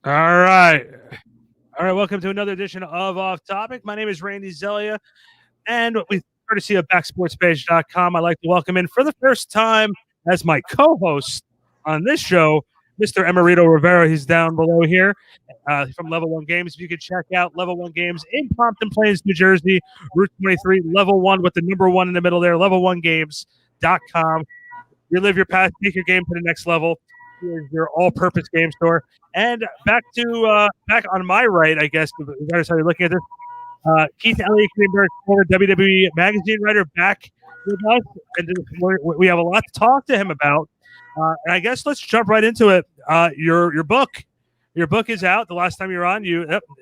All right. All right. Welcome to another edition of Off Topic. My name is Randy Zellea, and we courtesy of backsportspage.com. I'd like to welcome in for the first time as my co-host on this show, Mr. Emerito Rivera. He's down below here from Level 1 Games. If you could check out Level 1 Games in Pompton Plains, New Jersey, Route 23, Level 1 with the number 1 in the middle there, level1games.com. Relive your past, take your game to the next level. Here's your all-purpose game store. And back on my right, I guess, regardless how you're looking at this, Keith Elliot Greenberg, former WWE Magazine Writer, back with us, and we have a lot to talk to him about. And I guess let's jump right into it. Your book is out. The last time you were on,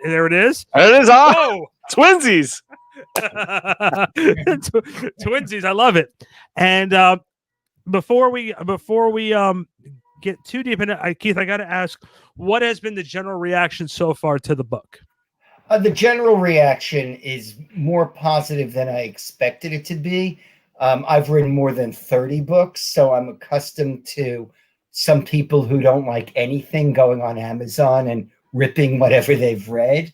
there it is. There it is. Oh, twinsies. Twinsies. I love it. And before we get too deep in it, Keith, I got to ask, what has been the general reaction so far to the book? The general reaction is more positive than I expected it to be. I've written more than 30 books, so I'm accustomed to some people who don't like anything going on Amazon and ripping whatever they've read.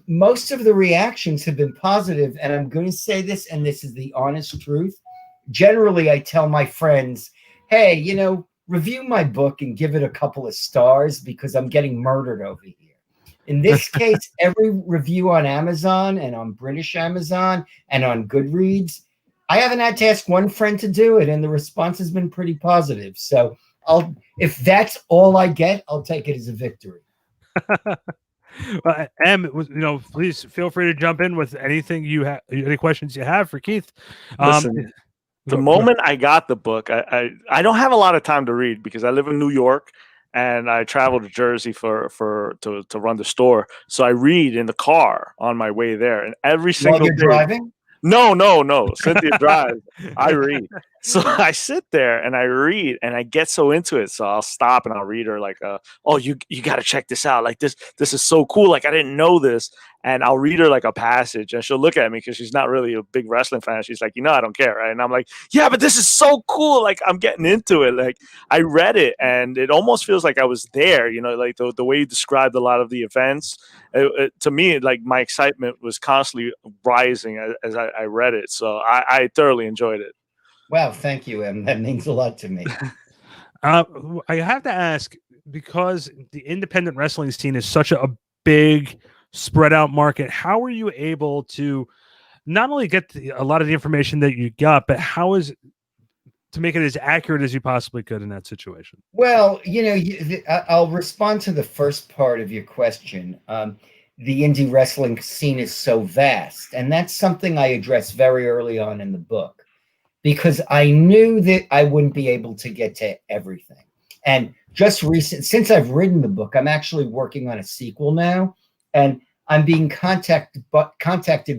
Most of the reactions have been positive, and I'm going to say this, and this is the honest truth. Generally, I tell my friends, hey, review my book and give it a couple of stars because I'm getting murdered over here. In this case, every review on Amazon and on British Amazon and on Goodreads, I haven't had to ask one friend to do it, and the response has been pretty positive. So if that's all I get, I'll take it as a victory. Em, please feel free to jump in with anything any questions you have for Keith. Listen, the moment I got the book, I don't have a lot of time to read because I live in New York and I travel to Jersey to run the store. So I read in the car on my way there, and every single While you're driving? No. Cynthia drives. I read. So I sit there and I read and I get so into it. So I'll stop and I'll read her like, oh, you got to check this out. Like this is so cool. Like I didn't know this. And I'll read her like a passage and she'll look at me because she's not really a big wrestling fan. She's like, I don't care. Right. And I'm like, yeah, but this is so cool. Like I'm getting into it. Like I read it and it almost feels like I was there, like the way you described a lot of the events. To me, like my excitement was constantly rising as I read it. So I thoroughly enjoyed it. Wow, thank you, Em. That means a lot to me. I have to ask, because the independent wrestling scene is such a big, spread out market, how are you able to not only get a lot of the information that you got, but how is it to make it as accurate as you possibly could in that situation? Well, I'll respond to the first part of your question. The indie wrestling scene is so vast, and that's something I address very early on in the book, because I knew that I wouldn't be able to get to everything. And just since I've written the book, I'm actually working on a sequel now, and I'm being contacted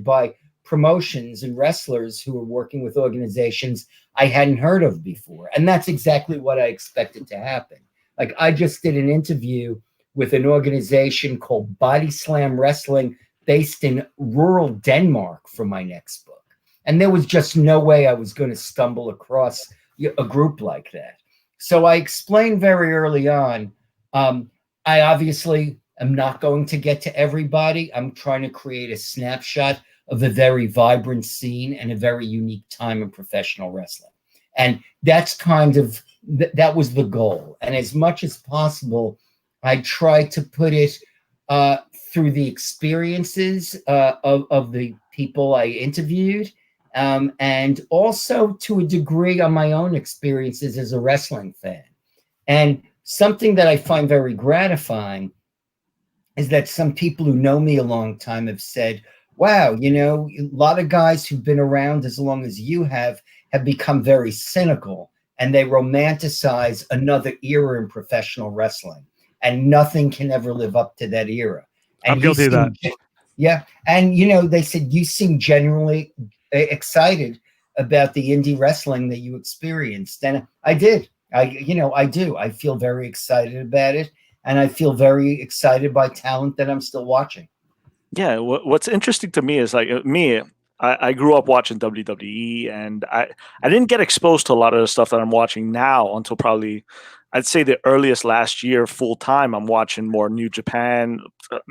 by promotions and wrestlers who are working with organizations I hadn't heard of before. And that's exactly what I expected to happen. Like I just did an interview with an organization called Body Slam Wrestling based in rural Denmark for my next book. And there was just no way I was going to stumble across a group like that. So I explained very early on, I obviously am not going to get to everybody. I'm trying to create a snapshot of a very vibrant scene and a very unique time in professional wrestling. And that's that was the goal. And as much as possible, I tried to put it through the experiences of the people I interviewed, and also to a degree on my own experiences as a wrestling fan. And something that I find very gratifying is that some people who know me a long time have said, wow, a lot of guys who've been around as long as you have become very cynical, and they romanticize another era in professional wrestling, and nothing can ever live up to that era. And I'm guilty of that. Yeah. And, they said you seem genuinely excited about the indie wrestling that you experienced. And I did. I do. I feel very excited about it. And I feel very excited by talent that I'm still watching. Yeah. What's interesting to me is like me, I grew up watching WWE, and I didn't get exposed to a lot of the stuff that I'm watching now until probably I'd say the earliest last year full time, I'm watching more New Japan.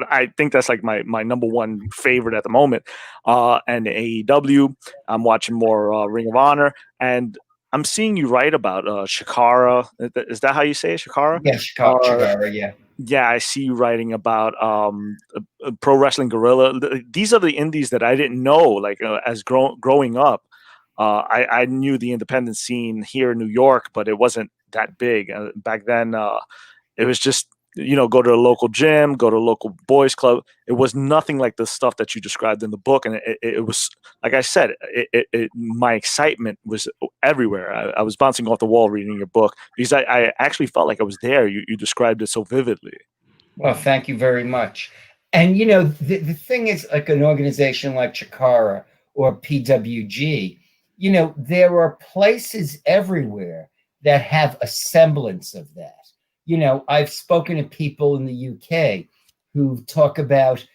I think that's like my number one favorite at the moment. And AEW, I'm watching more Ring of Honor, and I'm seeing you write about Shikara. Is that how you say it, Shikara? Yeah, Chikara, yeah. Yeah, I see you writing about Pro Wrestling Guerrilla. These are the indies that I didn't know. Like as growing up, I knew the independent scene here in New York, but it wasn't that big back then. It was just go to a local gym, go to a local boys club. It was nothing like the stuff that you described in the book, and it was like I said, my excitement was everywhere. I was bouncing off the wall reading your book because I actually felt like I was there. You described it so vividly. Well, thank you very much. And the thing is, like an organization like Chikara or PWG, there are places everywhere that have a semblance of that. I've spoken to people in the UK who talk about,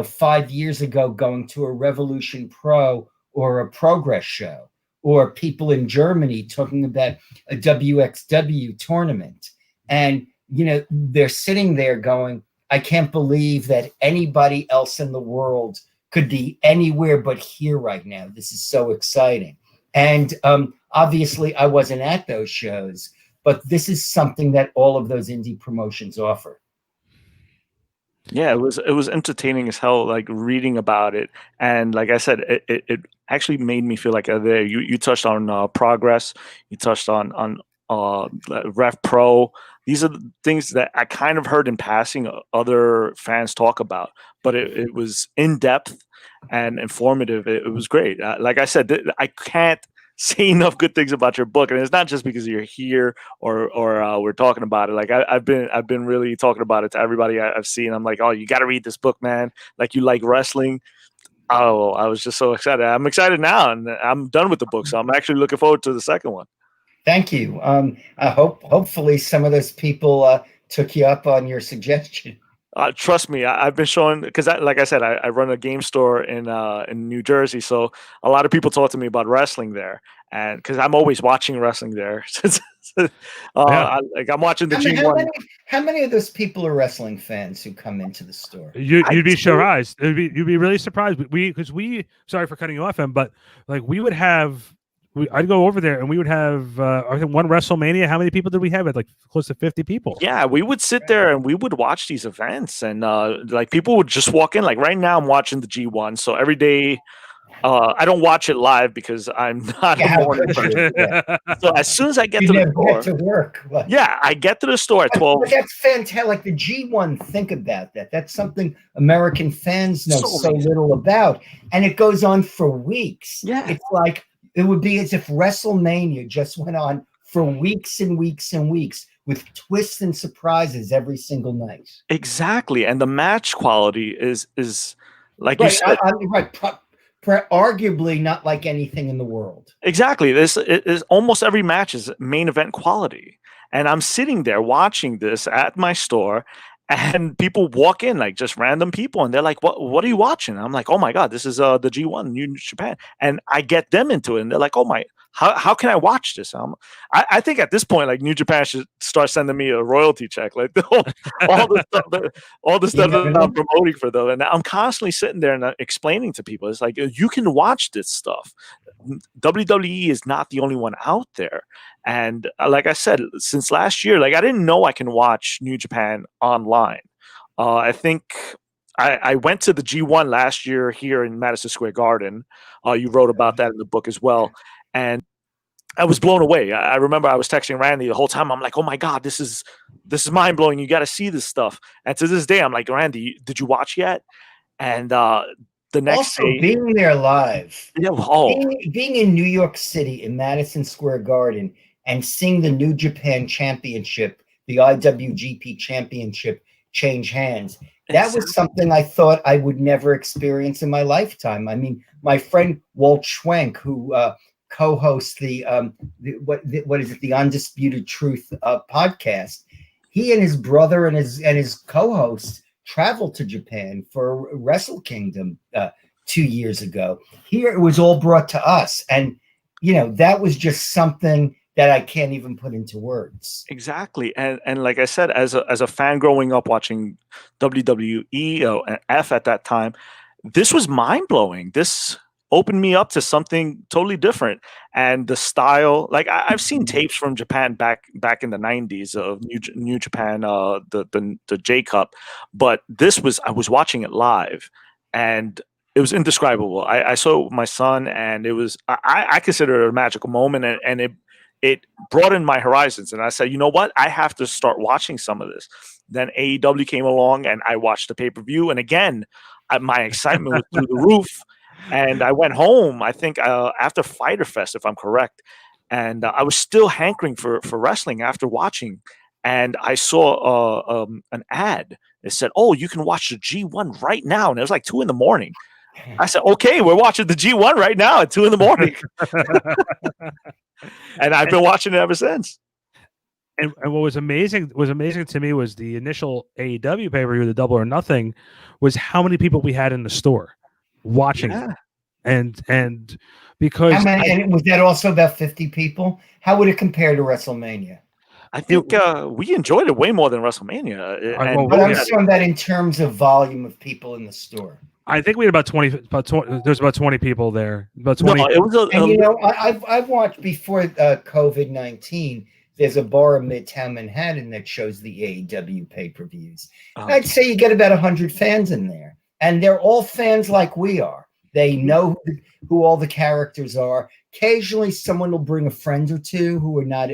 5 years ago going to a Revolution Pro or a Progress show, or people in Germany talking about a WXW tournament. And, they're sitting there going, I can't believe that anybody else in the world could be anywhere but here right now. This is so exciting. And obviously I wasn't at those shows, but this is something that all of those indie promotions offer. Yeah, it was entertaining as hell, like reading about it, and like I said, it actually made me feel like there. You touched on Progress, you touched on Ref Pro. These are the things that I kind of heard in passing other fans talk about, but it was in depth and informative. It was great. Like I said, I can't say enough good things about your book, and it's not just because you're here or we're talking about it. Like I've been really talking about it to everybody I've seen. I'm like, oh, you got to read this book, man. Like you like wrestling. Oh, I was just so excited. I'm excited now, and I'm done with the book, so I'm actually looking forward to the second one. Thank you. I hopefully some of those people took you up on your suggestion. Trust me, I've been showing because, like I said, I run a game store in New Jersey, so a lot of people talk to me about wrestling there, and because I'm always watching wrestling there. I'm watching the G1. How many of those people are wrestling fans who come into the store? You'd be surprised. You'd be really surprised. Sorry for cutting you off, but like we would have. I'd go over there and we would have I think one WrestleMania. How many people did we have? At like close to 50 people. Yeah, we would sit there and we would watch these events, and like people would just walk in. Like right now, I'm watching the G1, so every day. I don't watch it live because I'm not a morning person. So as soon as I get to the store, get to work. I get to the store at 12. But that's fantastic. Like the G1, think about that. That's something American fans know so little about, and it goes on for weeks. Yeah, it's like it would be as if WrestleMania just went on for weeks and weeks and weeks with twists and surprises every single night. Exactly, and the match quality is like right, you said. Arguably not like anything in the world. Exactly. This is almost every match is main event quality. And I'm sitting there watching this at my store, and people walk in, like just random people, and they're like, what are you watching? And I'm like, oh my God, this is the G1 New Japan. And I get them into it, and they're like, oh my, how can I watch this? I think at this point, like New Japan should start sending me a royalty check, like all the stuff that I'm promoting for them. And I'm constantly sitting there and explaining to people, it's like, you can watch this stuff. WWE is not the only one out there. And like I said, since last year, like I didn't know I can watch New Japan online. I think I went to the G1 last year here in Madison Square Garden. You wrote about that in the book as well. And I was blown away. I remember I was texting Randy the whole time. I'm like, oh my God, this is mind blowing. You got to see this stuff. And to this day, I'm like, Randy, did you watch yet? And the next day, being there live, being in New York City in Madison Square Garden and seeing the New Japan Championship, the IWGP Championship, change hands. That was something I thought I would never experience in my lifetime. I mean, my friend Walt Schwenk, who co-hosts the Undisputed Truth podcast, he and his brother and his co-host traveled to Japan for Wrestle Kingdom 2 years ago. Here it was all brought to us, and that was just something that I can't even put into words. Exactly. And like I said, as a fan growing up watching WWE and F at that time, this was mind blowing. This opened me up to something totally different. And the style, like I've seen tapes from Japan back in the 90s of New Japan, the J Cup, but I was watching it live, and it was indescribable. I saw it with my son, and it was I consider it a magical moment, and it broadened my horizons. And I said, you know what? I have to start watching some of this. Then AEW came along, and I watched the pay-per-view. And again, my excitement was through the roof. And I went home, I think, after Fyter Fest, if I'm correct. And I was still hankering for wrestling after watching. And I saw an ad. It said, oh, you can watch the G1 right now. And it was like 2 a.m. I said, okay, we're watching the G1 right now at 2 a.m. And I've been watching it ever since. And what was amazing to me was the initial AEW pay-per-view, the Double or Nothing, was how many people we had in the store watching it. And because and was that also about 50 people? How would it compare to WrestleMania? I think we enjoyed it way more than WrestleMania. But I'm saying that in terms of volume of people in the store. I think we had about 20. There's about 20 people there. About 20. No, it was and you know, I've watched before COVID-19. There's a bar in Midtown Manhattan that shows the AEW pay-per-views. I'd say you get about 100 fans in there, and they're all fans like we are. They know who all the characters are. Occasionally, someone will bring a friend or two who are not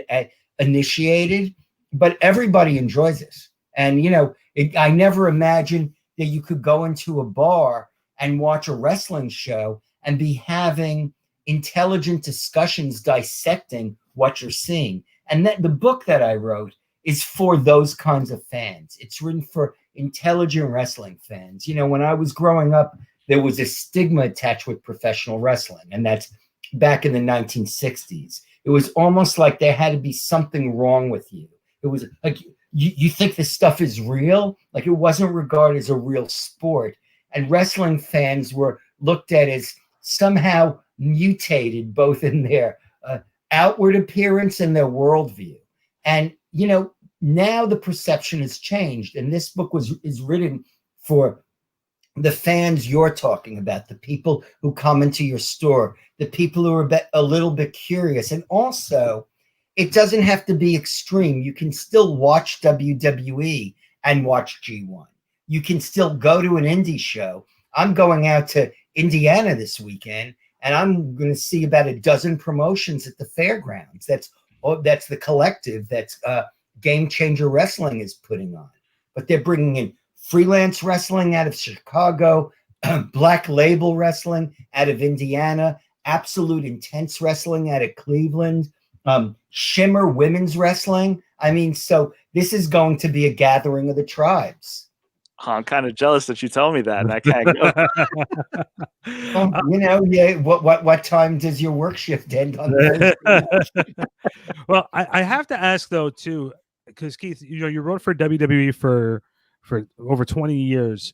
initiated, but everybody enjoys it. And you know, I never imagined that you could go into a bar and watch a wrestling show and be having intelligent discussions dissecting what you're seeing. And that the book that I wrote is for those kinds of fans. It's written for intelligent wrestling fans. You know, when I was growing up, there was a stigma attached with professional wrestling, and that's back in the 1960s. It was almost like there had to be something wrong with you. It was like, you think this stuff is real? Like, it wasn't regarded as a real sport. And wrestling fans were looked at as somehow mutated, both in their outward appearance and their worldview. And, you know, now the perception has changed. And this book is written for the fans you're talking about, the people who come into your store, the people who are a little bit curious. And also, it doesn't have to be extreme. You can still watch WWE and watch G1. You can still go to an indie show. I'm going out to Indiana this weekend, and I'm going to see about a dozen promotions at the fairgrounds. That's the collective that's Game Changer Wrestling is putting on. But they're bringing in freelance wrestling out of Chicago, Black Label Wrestling out of Indiana, Absolute Intense Wrestling out of Cleveland, Shimmer Women's Wrestling. I mean, so this is going to be a gathering of the tribes. I'm kind of jealous that you tell me that, and I can't go. Well, you know, yeah. What time does your work shift end on Thursday? Well, I have to ask though too, because Keith, you know, you wrote for WWE for over 20 years.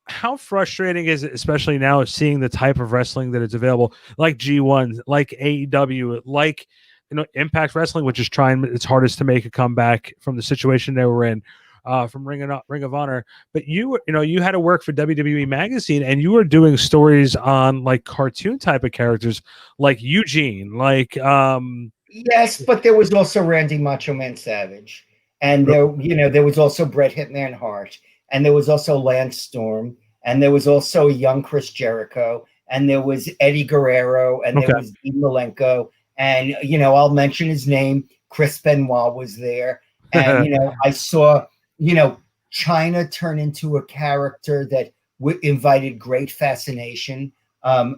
How frustrating is it, especially now, seeing the type of wrestling that is available, like G1, like AEW, like, you know, Impact Wrestling, which is trying its hardest to make a comeback from the situation they were in, from Ring of Honor. But you had to work for WWE Magazine, and you were doing stories on like cartoon type of characters, like Eugene, like yes, but there was also Randy Macho Man Savage, and there was also Bret Hitman Hart, and there was also Lance Storm, and there was also young Chris Jericho, and there was Eddie Guerrero, and there was Dean Malenko, and you know, I'll mention his name, Chris Benoit was there, and you know, I saw, you know, China turn into a character that invited great fascination.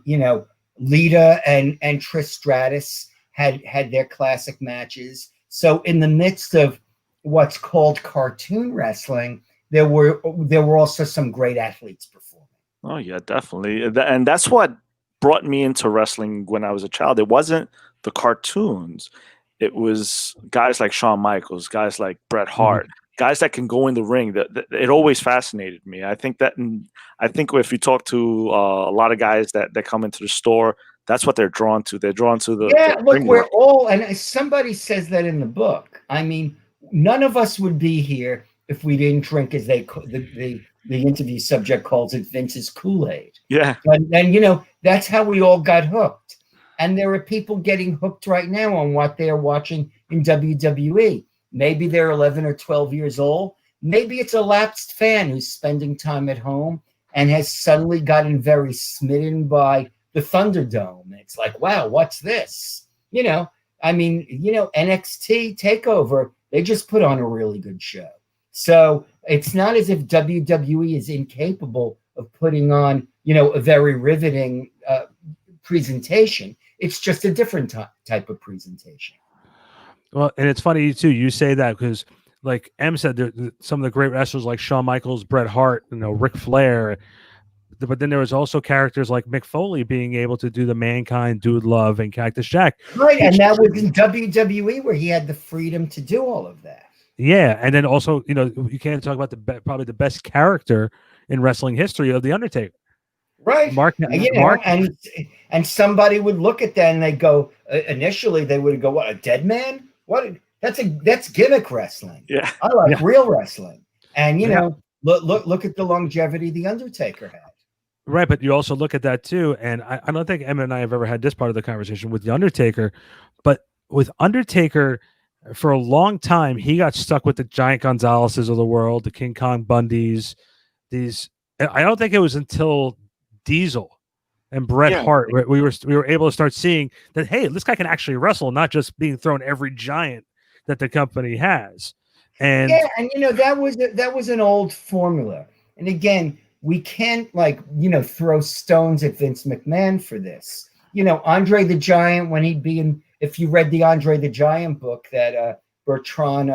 You know, Lita and Trish Stratus had their classic matches. So in the midst of what's called cartoon wrestling, there were also some great athletes performing. Oh yeah, definitely. And that's what brought me into wrestling when I was a child. It wasn't the cartoons. It was guys like Shawn Michaels, guys like Bret Hart, guys that can go in the ring. That it always fascinated me. I think if you talk to a lot of guys that come into the store, that's what they're drawn to. They're drawn to the look, ring we're work. all, and somebody says that in the book. I mean, none of us would be here if we didn't drink, as the interview subject calls it, Vince's Kool-Aid. Yeah. And that's how we all got hooked. And there are people getting hooked right now on what they're watching in WWE. Maybe they're 11 or 12 years old. Maybe it's a lapsed fan who's spending time at home and has suddenly gotten very smitten by the Thunderdome. And it's like, wow, what's this? I mean, NXT TakeOver, they just put on a really good show. So it's not as if WWE is incapable of putting on, a very riveting presentation. It's just a different type of presentation. Well, and it's funny too. You say that because, like M said, some of the great wrestlers like Shawn Michaels, Bret Hart, Ric Flair. But then there was also characters like Mick Foley being able to do the Mankind, Dude Love, and Cactus Jack. Right, and that was in WWE where he had the freedom to do all of that. Yeah, and then also, you can't talk about probably the best character in wrestling history of The Undertaker. Right. Mark. And somebody would look at that and they go, initially they would go, what, a dead man? What? That's gimmick wrestling. Yeah. I like real wrestling. And look at the longevity The Undertaker had. Right, but you also look at that too, and I don't think Emma and I have ever had this part of the conversation with The Undertaker, but with Undertaker, for a long time, he got stuck with the Giant Gonzaleses of the world, the King Kong Bundys, I don't think it was until Diesel and Bret Hart we were able to start seeing that, hey, this guy can actually wrestle, not just being thrown every giant that the company has. And that was an old formula. And again, we can't throw stones at Vince McMahon for this. Andre the Giant, when he'd be in, if you read the Andre the Giant book that Bertrand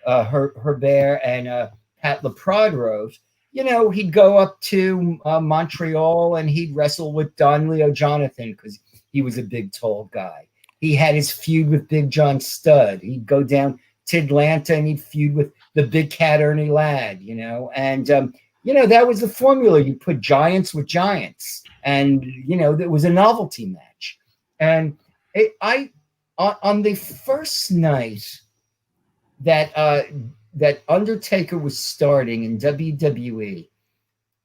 Herbert and Pat LaPrade wrote, he'd go up to Montreal and he'd wrestle with Don Leo Jonathan because he was a big, tall guy. He had his feud with Big John Studd. He'd go down to Atlanta and he'd feud with the Big Cat Ernie Ladd, and that was the formula. You put giants with giants, and it was a novelty match. And on the first night that Undertaker was starting in WWE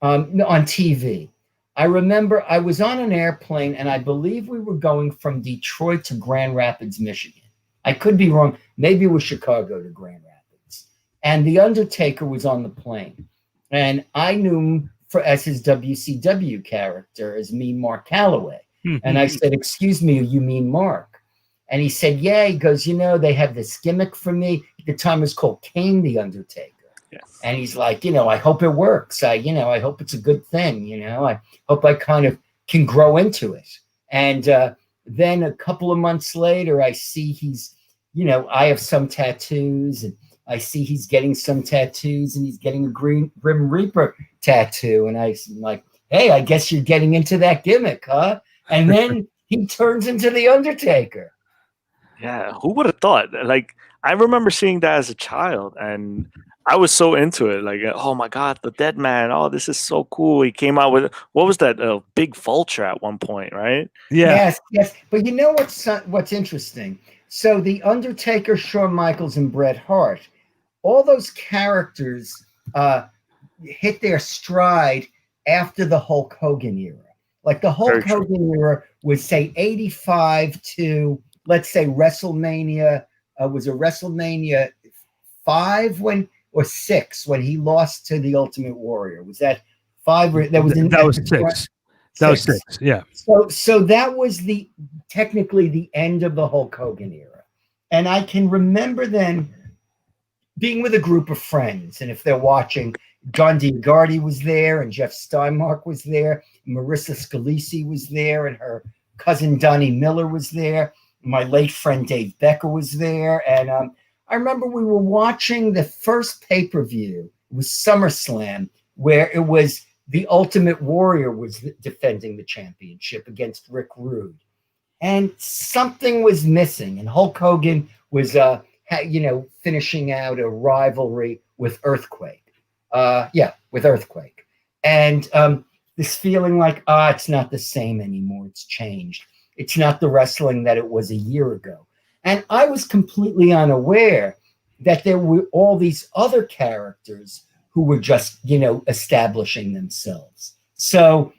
on TV, I remember I was on an airplane, and I believe we were going from Detroit to Grand Rapids, Michigan. I could be wrong. Maybe it was Chicago to Grand Rapids. And The Undertaker was on the plane. And I knew him as his WCW character, as Mean Mark Calloway. And I said, "Excuse me, you mean Mark?" And he said, "Yeah." He goes, they have this gimmick for me. At the time it was called Kane the Undertaker. Yes. And he's like, I hope it works. I hope it's a good thing. I hope I kind of can grow into it. And then a couple of months later, I see he's, I have some tattoos, and I see he's getting some tattoos, and he's getting a Grim Reaper tattoo. And I'm like, hey, I guess you're getting into that gimmick, huh? And then he turns into The Undertaker. Yeah, who would have thought? Like, I remember seeing that as a child, and I was so into it. Like, oh my God, the dead man. Oh, this is so cool. He came out with, what was that? Big vulture at one point, right? Yeah. Yes. But what's interesting? So The Undertaker, Shawn Michaels, and Bret Hart, all those characters hit their stride after the Hulk Hogan era. Like the Hulk Hogan era was, say, 85 to, let's say, WrestleMania. Was a WrestleMania 5 or 6 when he lost to the Ultimate Warrior? Was that 5? That was 6. That was 6. Yeah. So that was technically the end of the Hulk Hogan era, and I can remember then being with a group of friends, and if they're watching, John DiAgardi was there, and Jeff Steinmark was there, Marissa Scalisi was there, and her cousin Donnie Miller was there. My late friend Dave Becker was there, and I remember we were watching the first pay-per-view. It was SummerSlam, where it was the Ultimate Warrior was defending the championship against Rick Rude, and something was missing. And Hulk Hogan was, finishing out a rivalry with Earthquake. With Earthquake, and this feeling like, it's not the same anymore. It's changed. It's not the wrestling that it was a year ago. And I was completely unaware that there were all these other characters who were just, establishing themselves. So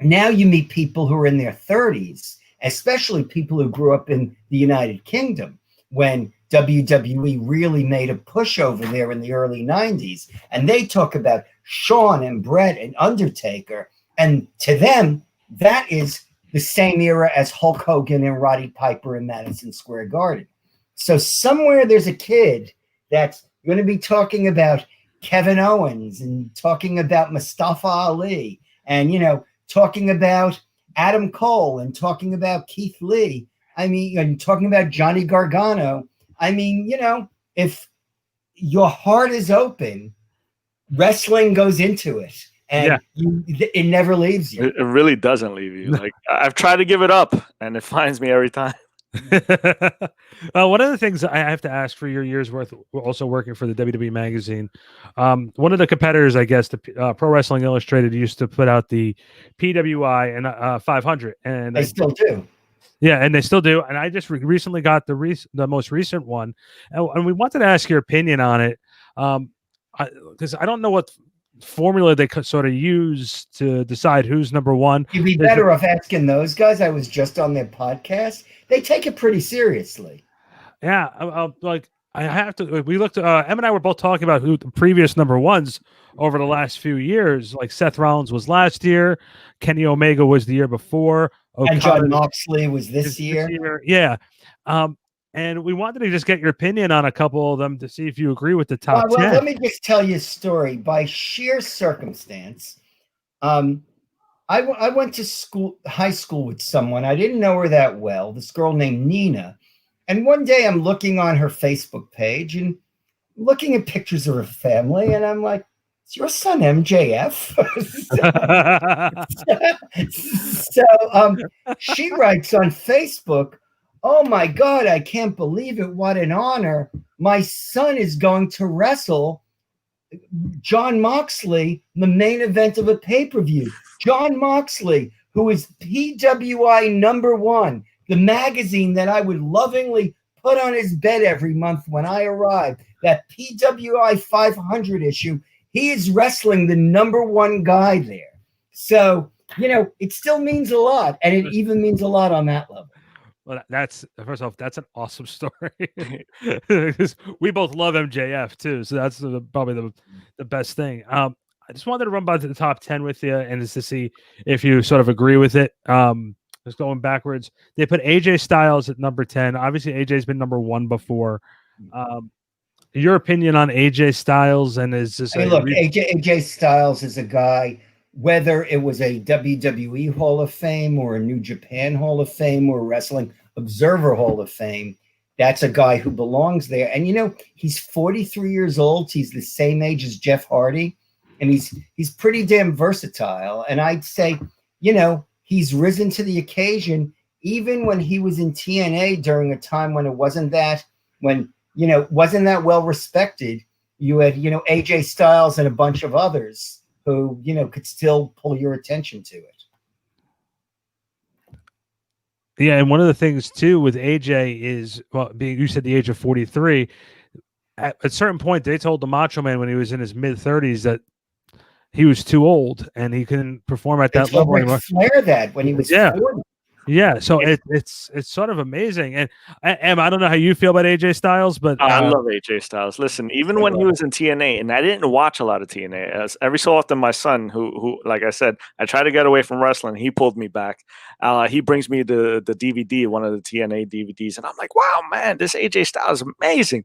now you meet people who are in their 30s, especially people who grew up in the United Kingdom when WWE really made a push over there in the early 90s. And they talk about Shawn and Bret and Undertaker. And to them, that is the same era as Hulk Hogan and Roddy Piper in Madison Square Garden. So somewhere there's a kid that's going to be talking about Kevin Owens and talking about Mustafa Ali and, talking about Adam Cole and talking about Keith Lee. I mean, and talking about Johnny Gargano. I mean, if your heart is open, wrestling goes into it. And it never leaves you. It really doesn't leave you. Like, I've tried to give it up, and it finds me every time. One of the things I have to ask, for your year's worth also working for the WWE Magazine, one of the competitors, I guess, the Pro Wrestling Illustrated, used to put out the PWI and 500, and they still do. Yeah, and they still do. And I just recently got the most recent one, and we wanted to ask your opinion on it, because I don't know what formula they could sort of use to decide who's number one. You'd be better off asking those guys. I was just on their podcast. They take it pretty seriously. Yeah, like I have to. We looked. Em and I were both talking about who the previous number ones over the last few years. Like Seth Rollins was last year, Kenny Omega was the year before, and Jon Moxley was this year. Yeah. And we wanted to just get your opinion on a couple of them to see if you agree with the top 10. Let me just tell you a story. By sheer circumstance, I went to high school with someone. I didn't know her that well, this girl named Nina. And one day I'm looking on her Facebook page and looking at pictures of her family, and I'm like, is your son MJF? So she writes on Facebook, oh my God, I can't believe it. What an honor. My son is going to wrestle Jon Moxley in the main event of a pay-per-view. Jon Moxley, who is PWI #1, the magazine that I would lovingly put on his bed every month when I arrive, that PWI 500 issue, he is wrestling the #1 guy there. So, it still means a lot. And it even means a lot on that level. Well, that's, first off, that's an awesome story. Because we both love MJF too, so that's probably the best thing. I just wanted to run by the top 10 with you, and just to see if you sort of agree with it. Just going backwards, they put AJ Styles at number 10. Obviously, AJ's been #1 before. Your opinion on AJ Styles, and is this? AJ Styles is a guy. Whether it was a WWE Hall of Fame or a New Japan Hall of Fame or Wrestling Observer Hall of Fame, that's a guy who belongs there. And, he's 43 years old. He's the same age as Jeff Hardy. And he's pretty damn versatile. And I'd say, he's risen to the occasion, even when he was in TNA during a time when it wasn't that well respected. You had, AJ Styles and a bunch of others who, could still pull your attention to it. Yeah, and one of the things, too, with AJ is, you said the age of 43, at a certain point, they told the Macho Man when he was in his mid-30s that he was too old and he couldn't perform at that level anymore. Flair that when he was 40. Yeah, so it's sort of amazing. And Em, I don't know how you feel about AJ Styles, but I love AJ Styles. Listen, even when he was in TNA, and I didn't watch a lot of TNA, every so often my son, who like I said, I try to get away from wrestling, he pulled me back. He brings me the DVD, one of the TNA DVDs, and I'm like, wow, man, this AJ Styles is amazing.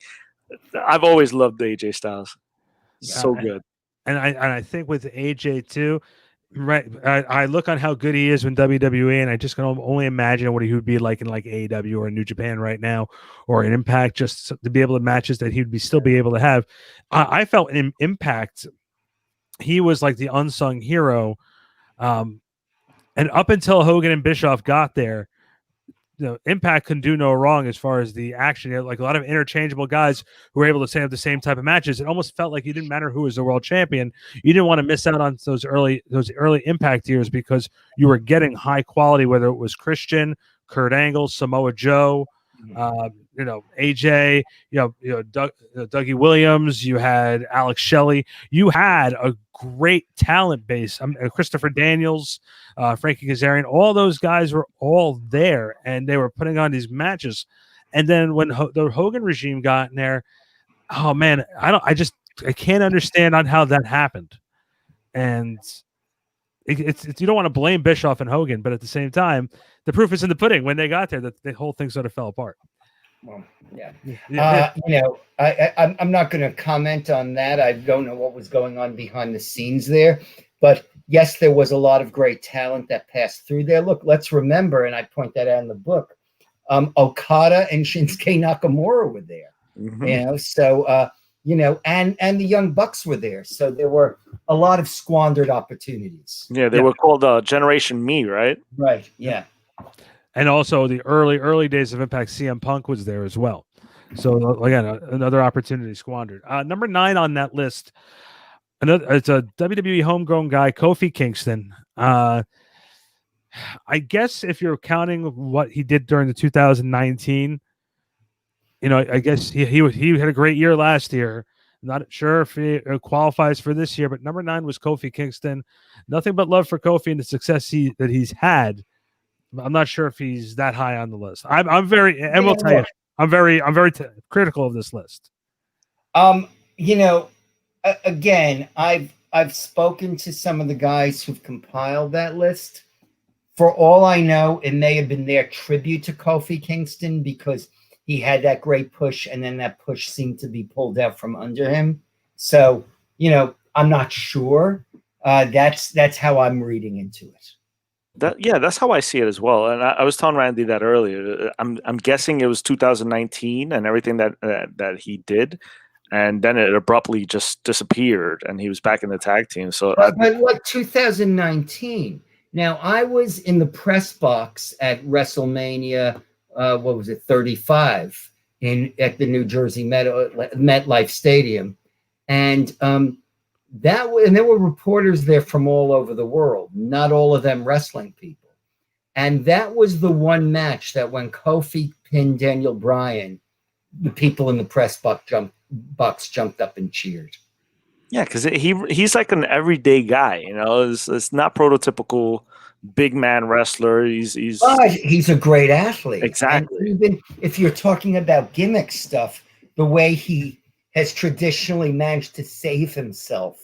I've always loved AJ Styles. So good. And I think with AJ too, right? I look on how good he is in WWE, and I just can only imagine what he would be like in like AEW or in New Japan right now, or in Impact, just to be able to matches that he would still be able to have. I felt in Impact, he was like the unsung hero, and up until Hogan and Bischoff got there, Impact can do no wrong as far as the action. You had, like, a lot of interchangeable guys who were able to stay up the same type of matches. It almost felt like it didn't matter who was the world champion. You didn't want to miss out on those early Impact years because you were getting high quality, whether it was Christian, Kurt Angle, Samoa Joe, AJ, Dougie Williams. You had Alex Shelley. You had a great talent base. Christopher Daniels, Frankie Kazarian. All those guys were all there, and they were putting on these matches. And then when the Hogan regime got in there, oh man, I can't understand on how that happened. And it's you don't want to blame Bischoff and Hogan, but at the same time, the proof is in the pudding. When they got there, that the whole thing sort of fell apart. Well, yeah. I'm not going to comment on that. I don't know what was going on behind the scenes there, but yes, there was a lot of great talent that passed through there. Look, let's remember, and I point that out in the book, Okada and Shinsuke Nakamura were there. Mm-hmm. So and the Young Bucks were there. So there were a lot of squandered opportunities. Yeah, they were called Generation Me, right? Right. Yeah. And also the early days of Impact, CM Punk was there as well. So again, another opportunity squandered. Number 9 on that list, it's a WWE homegrown guy, Kofi Kingston. I guess if you're counting what he did during the 2019, I guess he had a great year last year. Not sure if he qualifies for this year, but number 9 was Kofi Kingston. Nothing but love for Kofi and the success that he's had. I'm not sure if he's that high on the list. I'm very, and we'll tell you, I'm very critical of this list. Again, I've spoken to some of the guys who've compiled that list. For all I know, it may have been their tribute to Kofi Kingston because he had that great push, and then that push seemed to be pulled out from under him. So, I'm not sure. That's how I'm reading into it. That's how I see it as well. And I was telling Randy that earlier. I'm guessing it was 2019 and everything that he did, and then it abruptly just disappeared, and he was back in the tag team. So, but what 2019? Now I was in the press box at WrestleMania. 35 at the New Jersey MetLife Stadium, and there were reporters there from all over the world, not all of them wrestling people. And that was the one match that when Kofi pinned Daniel Bryan, the people in the press box jumped up and cheered. Yeah, because he's like an everyday guy, it's not prototypical big man wrestler. He's a great athlete. Exactly. And even if you're talking about gimmick stuff, the way he has traditionally managed to save himself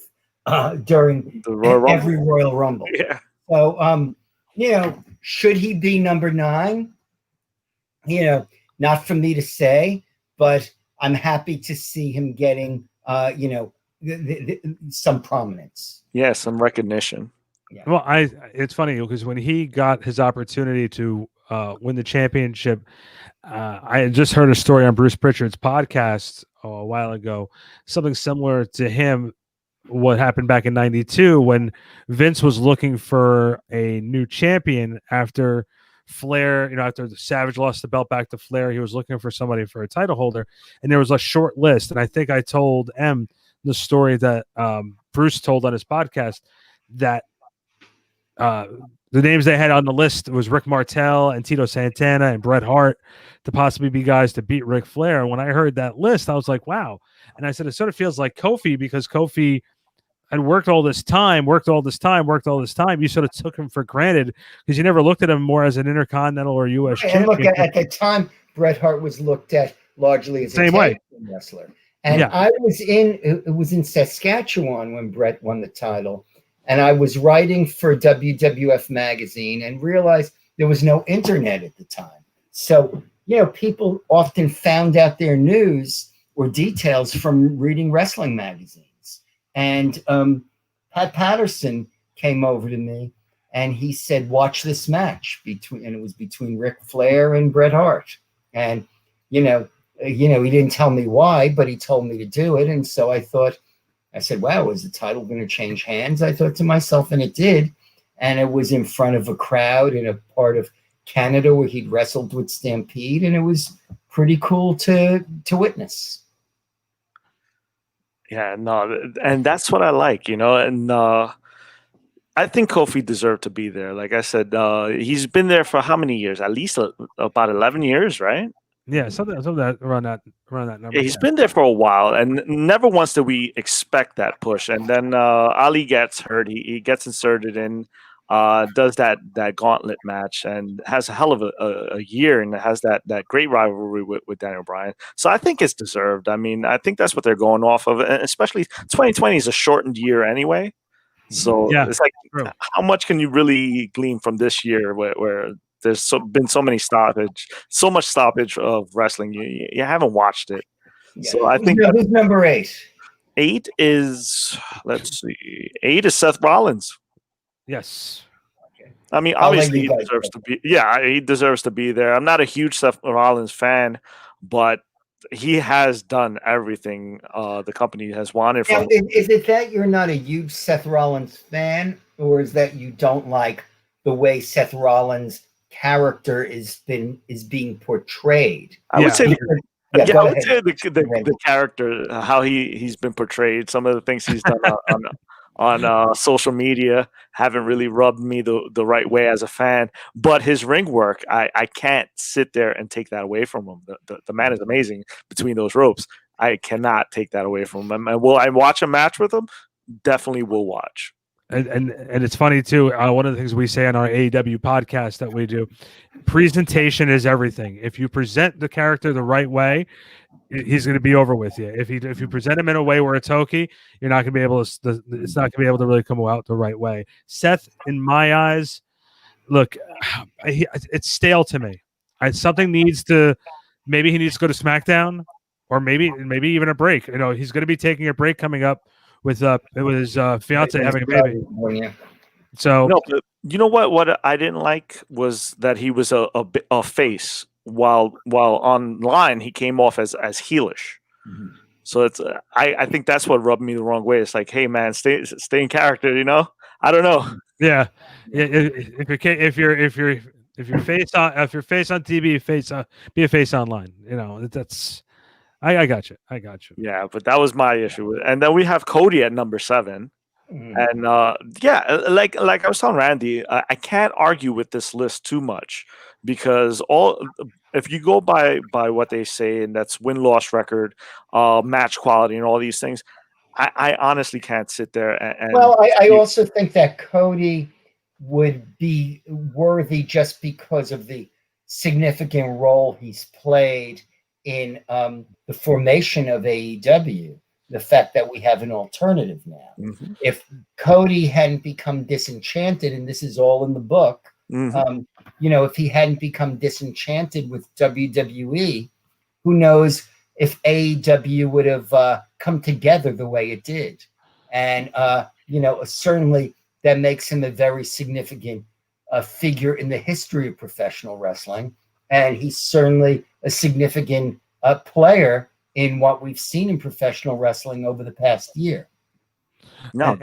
during every Royal Rumble. Yeah. So, should he be number 9? Not for me to say, but I'm happy to see him getting, some prominence. Yeah, some recognition. Yeah. Well, it's funny because when he got his opportunity to win the championship, I had just heard a story on Bruce Pritchard's podcast a while ago, something similar to him, what happened back in 92 when Vince was looking for a new champion after Flair, after the Savage lost the belt back to Flair, he was looking for somebody for a title holder, and there was a short list. And I think I told M the story that Bruce told on his podcast that the names they had on the list was Rick Martel and Tito Santana and Bret Hart to possibly be guys to beat Ric Flair. And when I heard that list, I was like, wow. And I said, it sort of feels like Kofi, because Kofi had worked all this time. You sort of took him for granted because you never looked at him more as an Intercontinental or U.S. champion. And look, at the time, Bret Hart was looked at largely as a tag team wrestler. And I was in Saskatchewan when Bret won the title. And I was writing for WWF Magazine and realized there was no internet at the time. So, people often found out their news or details from reading wrestling magazines. And Pat Patterson came over to me and he said, watch this match and it was between Ric Flair and Bret Hart. And, he didn't tell me why, but he told me to do it. And so I said, wow, is the title going to change hands? I thought to myself, and it did. And it was in front of a crowd in a part of Canada where he'd wrestled with Stampede, and it was pretty cool to witness. Yeah, no, and that's what I like, and I think Kofi deserved to be there. Like I said, he's been there for how many years? At least about 11 years, right? Yeah, something that around that number. Yeah, he's been there for a while, and never once did we expect that push. And then Ali gets hurt. He gets inserted in, does that gauntlet match, and has a hell of a year, and has that great rivalry with Daniel Bryan. So I think it's deserved. I mean, I think that's what they're going off of, and especially 2020 is a shortened year anyway. So it's like, true. How much can you really glean from this year where there's been so much stoppage of wrestling? You haven't watched it. Yeah. So I think who's number 8? 8 is, let's see, 8 is Seth Rollins. Yes. I mean, obviously he deserves to be. Yeah, he deserves to be there. I'm not a huge Seth Rollins fan, but he has done everything the company has wanted from him. Is it that you're not a huge Seth Rollins fan, or is that you don't like the way Seth Rollins' character is being portrayed? I would say I would say the character, how he's been portrayed, some of the things he's done on social media haven't really rubbed me the right way as a fan. But his ring work, I can't sit there and take that away from him. The man is amazing between those ropes. I cannot take that away from him. And will I watch a match with him? Definitely will watch. And it's funny too. One of the things we say on our AEW podcast that we do, presentation is everything. If you present the character the right way, he's going to be over with you. If you present him in a way where it's hokey, you're not going to be able to. It's not going to be able to really come out the right way. Seth, in my eyes, look, it's stale to me. Something needs to. Maybe he needs to go to SmackDown, or maybe even a break. He's going to be taking a break coming up with his fiance having a baby. So no, but you know what I didn't like was that he was a face while online he came off as heelish. Mm-hmm. So it's I think that's what rubbed me the wrong way. It's like, hey man, stay in character. I don't know. Yeah. If you're face on TV, be a face online. That's. I got you. Yeah, but that was my issue. And then we have Cody at number 7. And like I was telling Randy, I can't argue with this list too much, because if you go by what they say, and that's win-loss record, match quality, and all these things, I honestly can't sit there and well, I also think that Cody would be worthy just because of the significant role he's played in the formation of AEW, the fact that we have an alternative now. Mm-hmm. If Cody hadn't become disenchanted, and this is all in the book, if he hadn't become disenchanted with WWE, who knows if AEW would have come together the way it did. And, certainly that makes him a very significant figure in the history of professional wrestling. And he's certainly a significant player in what we've seen in professional wrestling over the past year. No,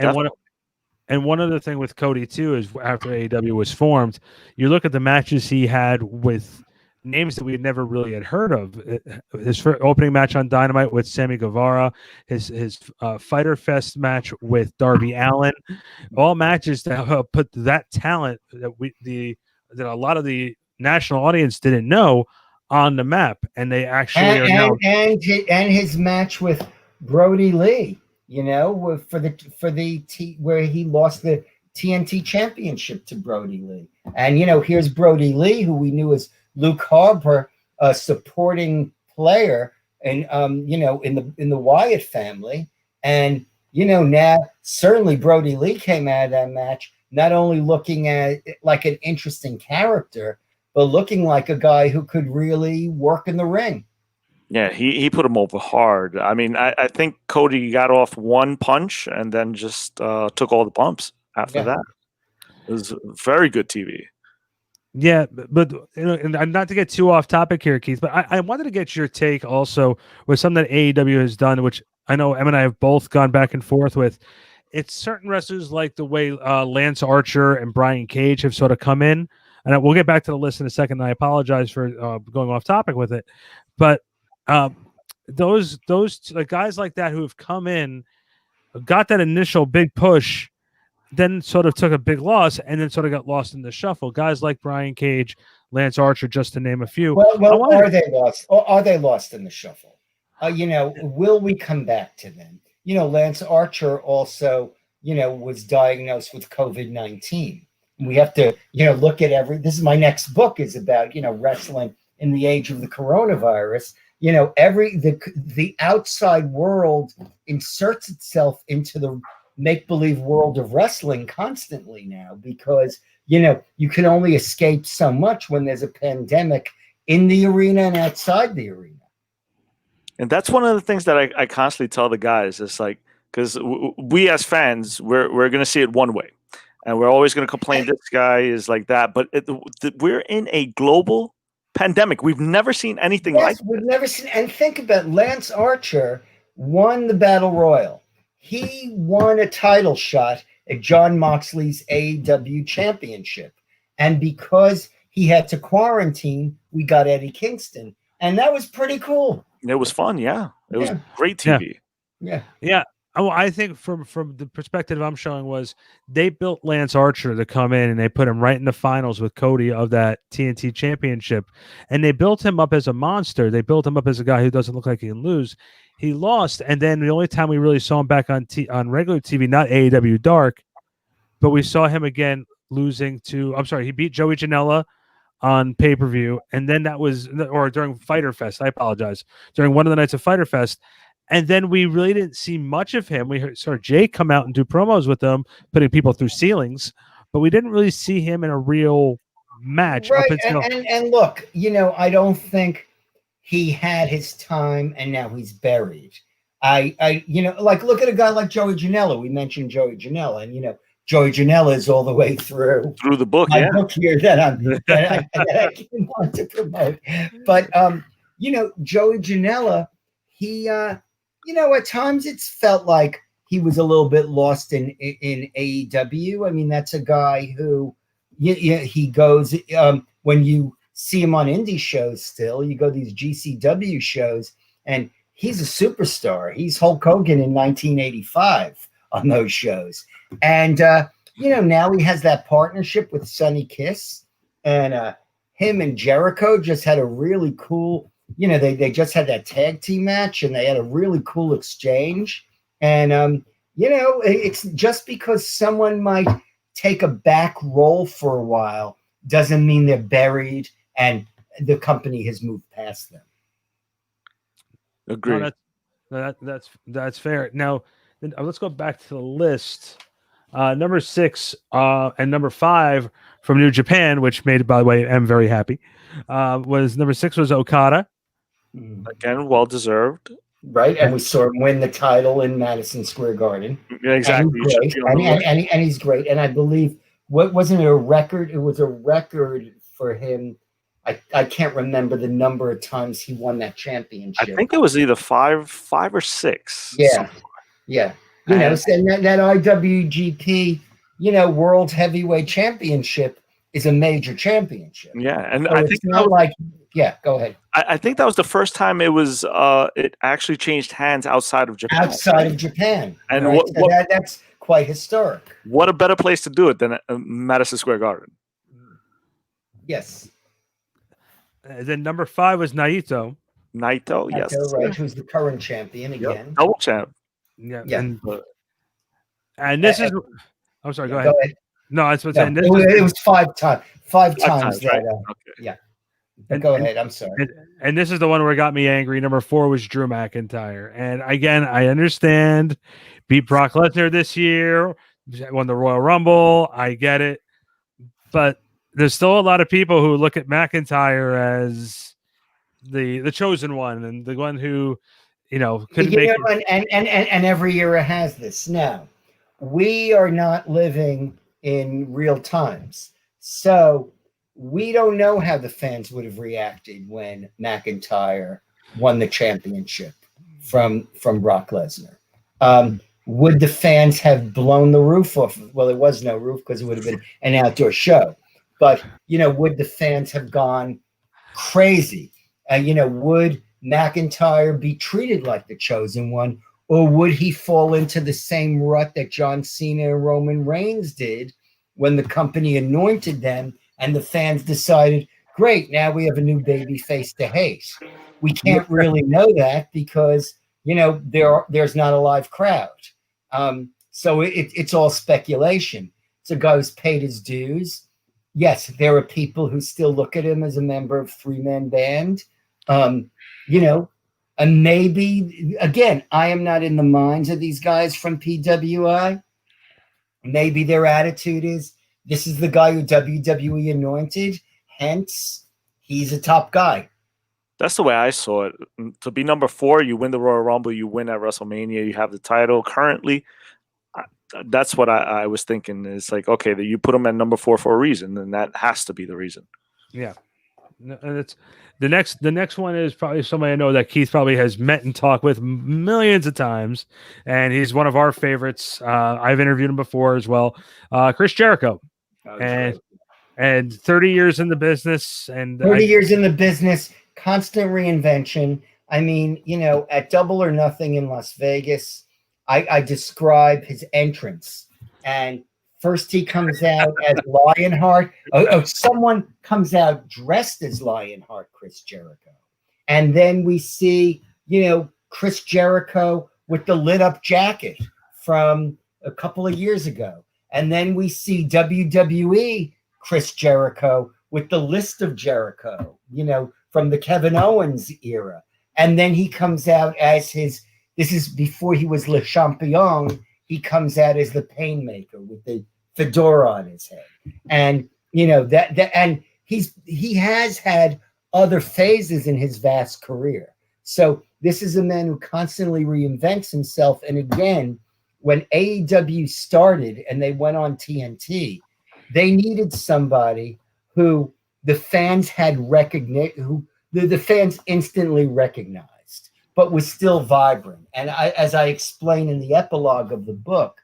and one other thing with Cody too is after AEW was formed, you look at the matches he had with names that we never really had heard of. His first opening match on Dynamite with Sammy Guevara, his Fighter Fest match with Darby Allin, all matches that put that talent that a lot of the national audience didn't know on the map, and they actually and his match with Brody Lee, where he lost the TNT championship to Brody Lee. And here's Brody Lee, who we knew as Luke Harper, a supporting player, and in the Wyatt family. And now certainly Brody Lee came out of that match not only looking at like an interesting character, but looking like a guy who could really work in the ring. Yeah, he put him over hard. I mean, I think Cody got off one punch and then just took all the bumps after that. It was very good TV. Yeah, but and not to get too off topic here, Keith, but I wanted to get your take also with something that AEW has done, which I know Em and I have both gone back and forth with. It's certain wrestlers like the way Lance Archer and Brian Cage have sort of come in and we'll get back to the list in a second. And I apologize for going off topic with it, but those guys like that who have come in, got that initial big push, then sort of took a big loss, and then sort of got lost in the shuffle. Guys like Brian Cage, Lance Archer, just to name a few. Well, are they lost? Or are they lost in the shuffle? Will we come back to them? Lance Archer also, was diagnosed with COVID-19. We have to, look at this is my next book is about, wrestling in the age of the coronavirus. The outside world inserts itself into the make-believe world of wrestling constantly now, because you can only escape so much when there's a pandemic in the arena and outside the arena. And that's one of the things that I constantly tell the guys. It's like, because we as fans, we're going to see it one way, and we're always going to complain this guy is like that. But we're in a global pandemic. We've never seen anything like that. We've never seen. And think about Lance Archer won the Battle Royal. He won a title shot at Jon Moxley's AEW championship. And because he had to quarantine, we got Eddie Kingston. And that was pretty cool. It was fun, yeah. It was great TV. Yeah. Oh, I think from the perspective I'm showing was they built Lance Archer to come in, and they put him right in the finals with Cody of that TNT championship. And they built him up as a monster. They built him up as a guy who doesn't look like he can lose. He lost, and then the only time we really saw him back on regular TV, not AEW Dark, but we saw him again losing to, he beat Joey Janela on pay-per-view, and then during Fyter Fest, I apologize, during one of the nights of Fyter Fest, and then we really didn't see much of him. We saw Jake come out and do promos with them, putting people through ceilings, but we didn't really see him in a real match. Right, and look, I don't think he had his time, and now he's buried. Look at a guy like Joey Janela. We mentioned Joey Janela, and Joey Janela is all the way through the book. My book here that I didn't want to promote. But Joey Janela, he at times it's felt like he was a little bit lost in AEW. I mean, that's a guy who he goes when you see him on indie shows. Still, you go to these GCW shows, and he's a superstar. He's Hulk Hogan in 1985 on those shows. And, now he has that partnership with Sonny Kiss, and him and Jericho just had a really cool, they just had that tag team match, and they had a really cool exchange. And, it's just because someone might take a back role for a while doesn't mean they're buried and the company has moved past them. Agreed. No, that's fair. Now, let's go back to the list. Number 6 and number 5 from New Japan, which made, by the way, I'm very happy. Was number 6 was Okada. Again, well deserved. Right, and we saw him win the title in Madison Square Garden. Yeah, exactly. And he's great. And I believe wasn't it a record? It was a record for him. I can't remember the number of times he won that championship. I think it was either five or 6. Yeah. And that IWGP, World Heavyweight Championship is a major championship. Yeah, and so I think go ahead. I think that was the first time it was it actually changed hands outside of Japan. And right? That's quite historic. What a better place to do it than Madison Square Garden. Yes. Then number 5 was Naito. Naito, yes. Right, who's the current champion again. Double champ. Yeah. And this is I'm sorry, go ahead. No, that's what's saying. It was 5 times. 5 times. Right? Okay. Yeah. Go ahead. I'm sorry. And this is the one where it got me angry. Number 4 was Drew McIntyre. And again, I understand. Beat Brock Lesnar this year. Won the Royal Rumble. I get it. But there's still a lot of people who look at McIntyre as the chosen one and the one who, couldn't make it. And every era has this. Now, we are not living in real times. So we don't know how the fans would have reacted when McIntyre won the championship from Brock Lesnar. Would the fans have blown the roof off? Well, there was no roof because it would have been an outdoor show. But, would the fans have gone crazy? Would McIntyre be treated like the chosen one, or would he fall into the same rut that John Cena and Roman Reigns did when the company anointed them and the fans decided, great, now we have a new baby face to hate? We can't really know that because, there's not a live crowd. So it's all speculation. It's a guy who's paid his dues. Yes, there are people who still look at him as a member of three-man band. And maybe, again, I am not in the minds of these guys from PWI. Maybe their attitude is, this is the guy who WWE anointed, hence he's a top guy. That's the way I saw it. To be number 4, you win the Royal Rumble, you win at WrestleMania, you have the title. Currently, that's what I was thinking. Is like, okay, you put him at number 4 for a reason, and that has to be the reason. Yeah. And it's the next one is probably somebody I know that Keith probably has met and talked with millions of times, and he's one of our favorites. I've interviewed him before as well. Chris Jericho, and 30 years in the business, and 30 years in the business, constant reinvention. I mean, at Double or Nothing in Las Vegas, I describe his entrance, and first he comes out as Lionheart. Someone comes out dressed as Lionheart, Chris Jericho. And then we see, Chris Jericho with the lit up jacket from a couple of years ago. And then we see WWE Chris Jericho with the list of Jericho, from the Kevin Owens era. And then he comes out as this is before he was Le Champion. He comes out as the Painmaker with the fedora on his head, and and he has had other phases in his vast career. So this is a man who constantly reinvents himself. And again, when AEW started and they went on TNT, they needed somebody who the fans had who the fans instantly recognized, but was still vibrant. And as I explain in the epilogue of the book,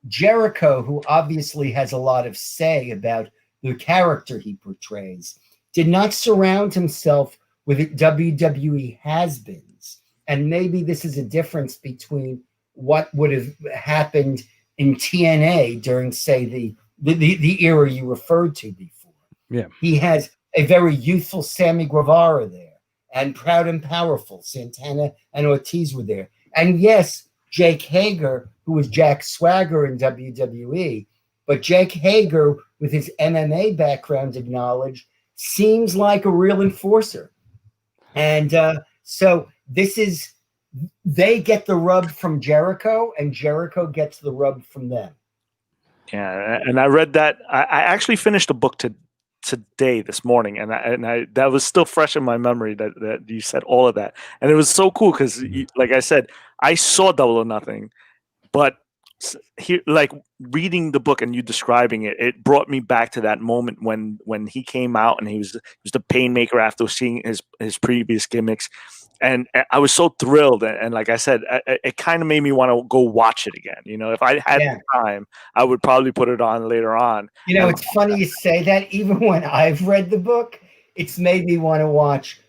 Jericho, who obviously has a lot of say about the character he portrays, did not surround himself with WWE has-beens. And maybe this is a difference between what would have happened in TNA during, say, the era you referred to before. Yeah. He has a very youthful Sammy Guevara there, and Proud and Powerful, Santana and Ortiz were there. And yes, Jake Hager, who was Jack Swagger in WWE, but Jake Hager, with his MMA background and knowledge, seems like a real enforcer. And so they get the rub from Jericho, and Jericho gets the rub from them. Yeah, and I read that. I actually finished the book today, this morning, and I that was still fresh in my memory that you said all of that, and it was so cool because, like I said, I saw Double or Nothing, but here, like reading the book and you describing it, it brought me back to that moment when he came out and he was the Painmaker after seeing his previous gimmicks, and I was so thrilled, and like I said, it kind of made me want to go watch it again. If I had the time, I would probably put it on later on. It's funny you say that. Even when I've read the book, it's made me want to watch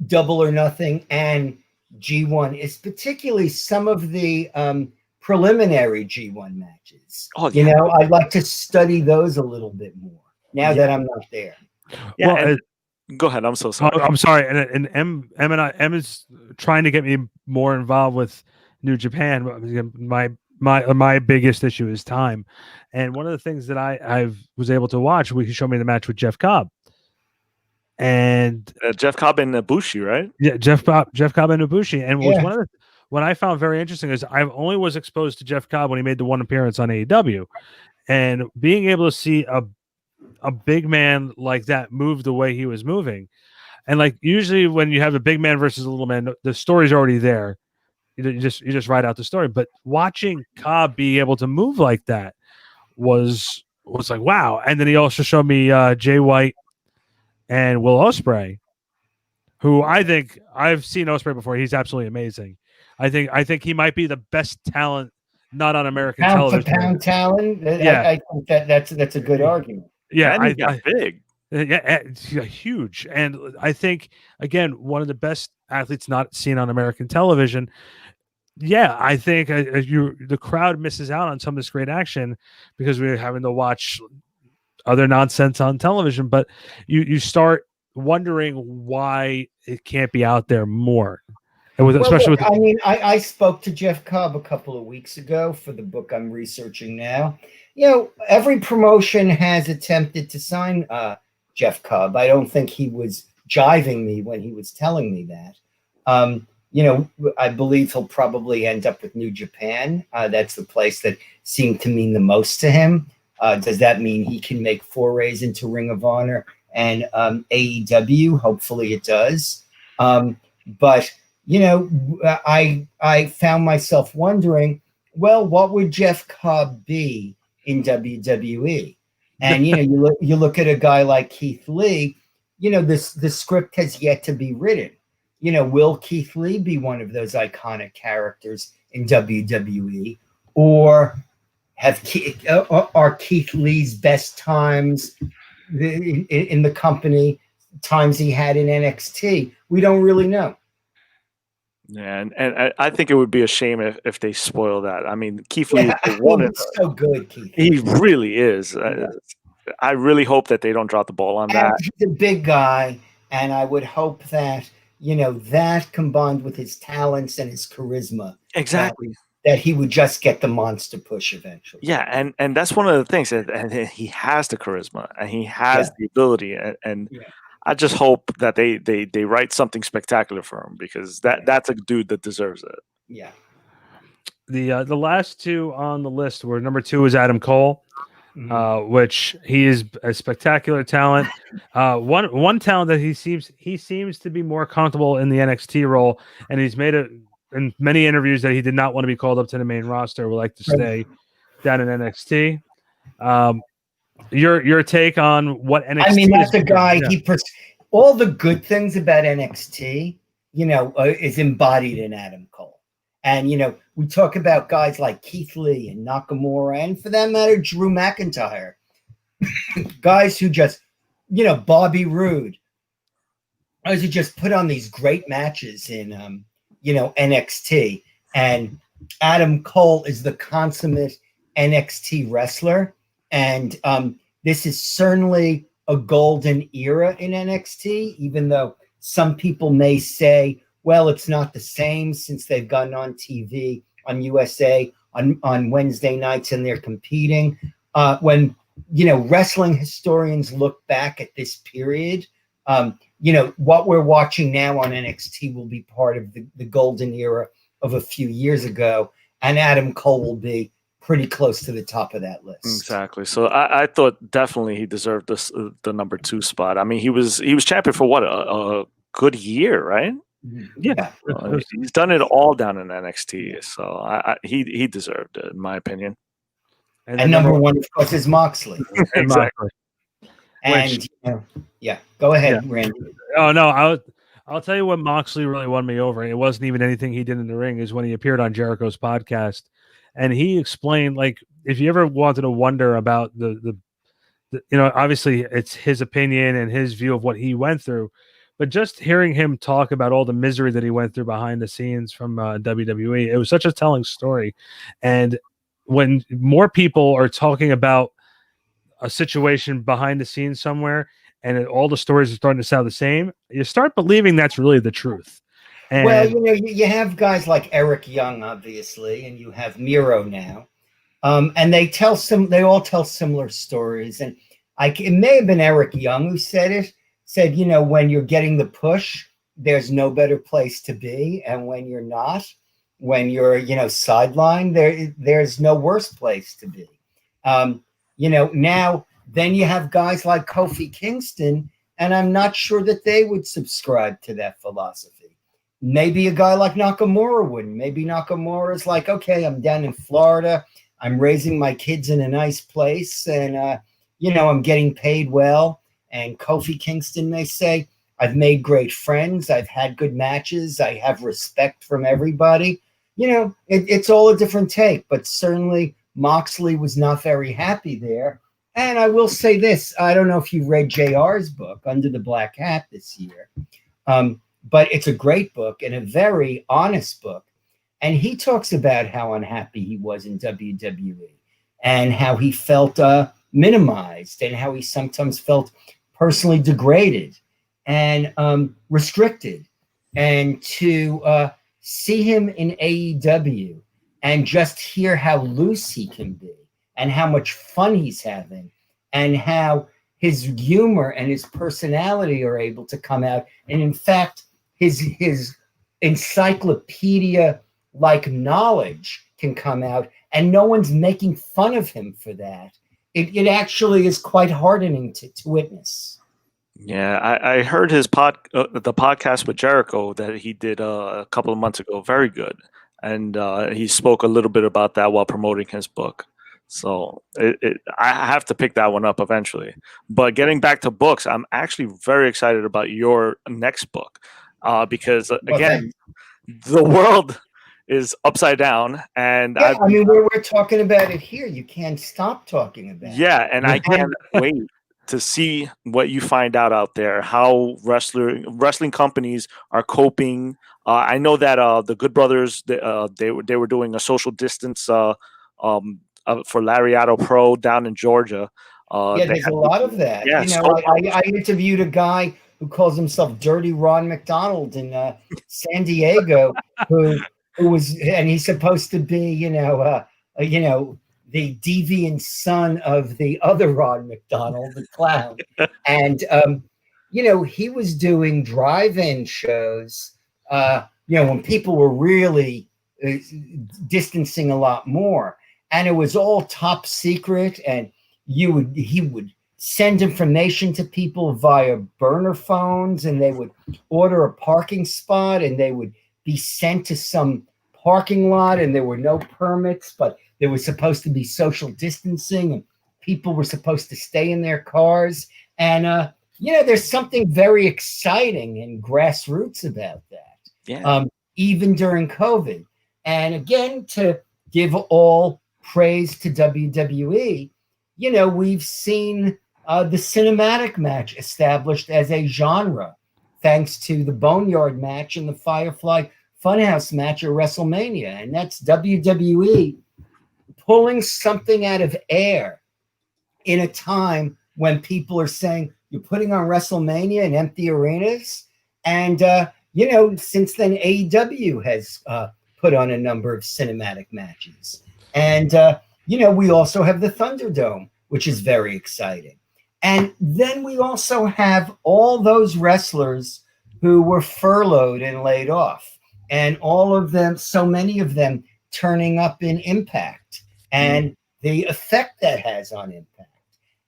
Double or Nothing and G1. It's particularly some of the preliminary G1 matches. Oh, yeah. I'd like to study those a little bit more now that I'm not there. Yeah. Well, go ahead. I'm so sorry. I'm sorry. And M is trying to get me more involved with New Japan. My biggest issue is time. And one of the things that I was able to watch, he showed me the match with Jeff Cobb. And Jeff Cobb and Ibushi, right? Yeah, Jeff Cobb and Ibushi. And was what I found very interesting is I only was exposed to Jeff Cobb when he made the one appearance on AEW. And being able to see a big man like that move the way he was moving. And like usually when you have a big man versus a little man, the story's already there. You just write out the story. But watching Cobb be able to move like that was like, wow. And then he also showed me Jay White and Will Ospreay, who I think I've seen Ospreay before. He's absolutely amazing. I think he might be the best talent not on American television. Pound talent. Yeah. I think that's a good argument. Yeah, And he got big. Yeah, it's huge. And I think, again, one of the best athletes not seen on American television. Yeah, I think the crowd misses out on some of this great action because we're having to watch other nonsense on television. But you start wondering why it can't be out there more. And especially with, I mean, I spoke to Jeff Cobb a couple of weeks ago for the book I'm researching now. You know, every promotion has attempted to sign Jeff Cobb. I don't think he was jiving me when he was telling me that. You know, I believe he'll probably end up with New Japan. That's the place that seemed to mean the most to him. Does that mean he can make forays into Ring of Honor and AEW? Hopefully it does. But you know, I found myself wondering, well, what would Jeff Cobb be in WWE? And you know, you look at a guy like Keith Lee. You know, the script has yet to be written. You know, will Keith Lee be one of those iconic characters in WWE, or are Keith Lee's best times in the company times he had in NXT? We don't really know. Yeah, and I think it would be a shame if they spoil that. I mean, Keith Lee is one of so good, Keith. He really is. Yeah. I really hope that they don't drop the ball on that. He's a big guy, and I would hope that, you know, that combined with his talents and his charisma, exactly, that he would just get the monster push eventually. Yeah, and that's one of the things. And he has the charisma, and he has the ability, and I just hope that they write something spectacular for him, because that's a dude that deserves it. Yeah. The last two on the list were, number 2 is Adam Cole, which he is a spectacular talent. One talent that he seems to be more comfortable in the NXT role, and he's made it in many interviews that he did not want to be called up to the main roster. Would like to stay down in NXT. Your take on what NXT? I mean, that's a guy. Yeah. All the good things about NXT, you know, is embodied in Adam Cole. And you know, we talk about guys like Keith Lee and Nakamura, and for that matter, Drew McIntyre, guys who just, you know, Bobby Roode, guys who just put on these great matches in, you know, NXT. And Adam Cole is the consummate NXT wrestler. And this is certainly a golden era in NXT, even though some people may say, well, it's not the same since they've gotten on TV on USA on Wednesday nights and they're competing. When, you know, wrestling historians look back at this period, you know, what we're watching now on NXT will be part of the golden era of a few years ago. And Adam Cole will be pretty close to the top of that list. Exactly. So I thought definitely he deserved this the number 2 spot. I mean, he was champion for what, a good year, right? Yeah, he's done it all down in NXT, so he deserved it, in my opinion. And number 1, of course, is Moxley. Exactly. And go ahead, Randy. Oh no, I'll tell you what Moxley really won me over. It wasn't even anything he did in the ring. Is when he appeared on Jericho's podcast, and he explained, like, if you ever wanted to wonder about the you know, obviously it's his opinion and his view of what he went through. But just hearing him talk about all the misery that he went through behind the scenes from WWE, it was such a telling story. And when more people are talking about a situation behind the scenes somewhere, and all the stories are starting to sound the same, you start believing that's really the truth. And, well, you know, you have guys like Eric Young, obviously, and you have Miro now, and they all tell similar stories. And it may have been Eric Young who said, you know, when you're getting the push, there's no better place to be. And when you're not, when you're, you know, sidelined, there's no worse place to be. You know, now, then you have guys like Kofi Kingston, and I'm not sure that they would subscribe to that philosophy. Maybe a guy like Nakamura wouldn't. Maybe Nakamura is like, okay, I'm down in Florida. I'm raising my kids in a nice place, and, you know, I'm getting paid well. And Kofi Kingston may say, I've made great friends. I've had good matches. I have respect from everybody. You know, it's all a different take, but certainly Moxley was not very happy there. And I will say this, I don't know if you read JR's book, Under the Black Hat, this year, but it's a great book and a very honest book. And he talks about how unhappy he was in WWE and how he felt minimized and how he sometimes felt personally degraded and restricted. And to see him in AEW and just hear how loose he can be and how much fun he's having and how his humor and his personality are able to come out. And in fact, his encyclopedia-like knowledge can come out and no one's making fun of him for that. It actually is quite heartening to witness. Yeah, I heard his the podcast with Jericho that he did a couple of months ago. Very good. And he spoke a little bit about that while promoting his book. So I have to pick that one up eventually. But getting back to books, I'm actually very excited about your next book because, again, the world is upside down. And yeah, I mean, we're talking about it here. You can't stop talking about it. Yeah, and I can't wait to see what you find out there, how wrestling companies are coping. I know that the Good Brothers, they were doing a social distance for Lariato Pro down in Georgia. There's a lot of that. Yeah, I interviewed a guy who calls himself Dirty Ron McDonald in San Diego, who was, and he's supposed to be, the deviant son of the other Ron McDonald, the clown. And, he was doing drive-in shows, when people were really distancing a lot more. And it was all top secret. And he would send information to people via burner phones, and they would order a parking spot and they would be sent to some parking lot and there were no permits, but there was supposed to be social distancing and people were supposed to stay in their cars. And, there's something very exciting and grassroots about that. Yeah. Even during COVID. And again, to give all praise to WWE, we've seen the cinematic match established as a genre, thanks to the Boneyard match and the Firefly Funhouse match at WrestleMania. And that's WWE pulling something out of air in a time when people are saying, you're putting on WrestleMania in empty arenas. And, since then, AEW has put on a number of cinematic matches. And, we also have the Thunderdome, which is very exciting. And then we also have all those wrestlers who were furloughed and laid off. And all of them, so many of them turning up in Impact and the effect that has on Impact.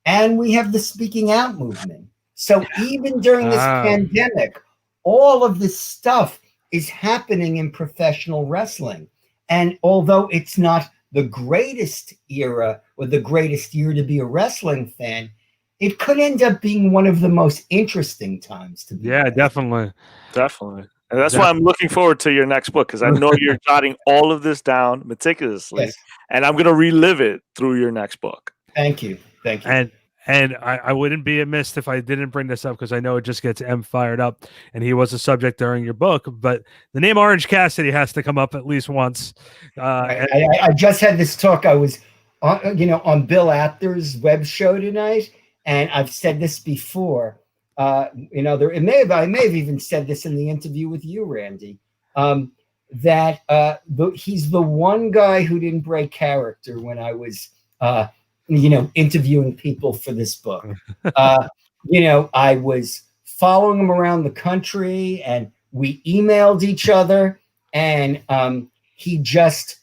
And we have the speaking out movement. So even during this pandemic, all of this stuff is happening in professional wrestling. And although it's not the greatest era or the greatest year to be a wrestling fan, it could end up being one of the most interesting times to be. Yeah, definitely. And that's why I'm looking forward to your next book, because I know you're jotting all of this down meticulously, yes. And I'm going to relive it through your next book. Thank you. And I wouldn't be amiss if I didn't bring this up, because I know it just gets M fired up, and he was a subject during your book. But the name Orange Cassidy has to come up at least once. I just had this talk. I was on Bill Apter's web show tonight, and I've said this before. I may have even said this in the interview with you, Randy, that he's the one guy who didn't break character when I was interviewing people for this book. I was following him around the country and we emailed each other, and he just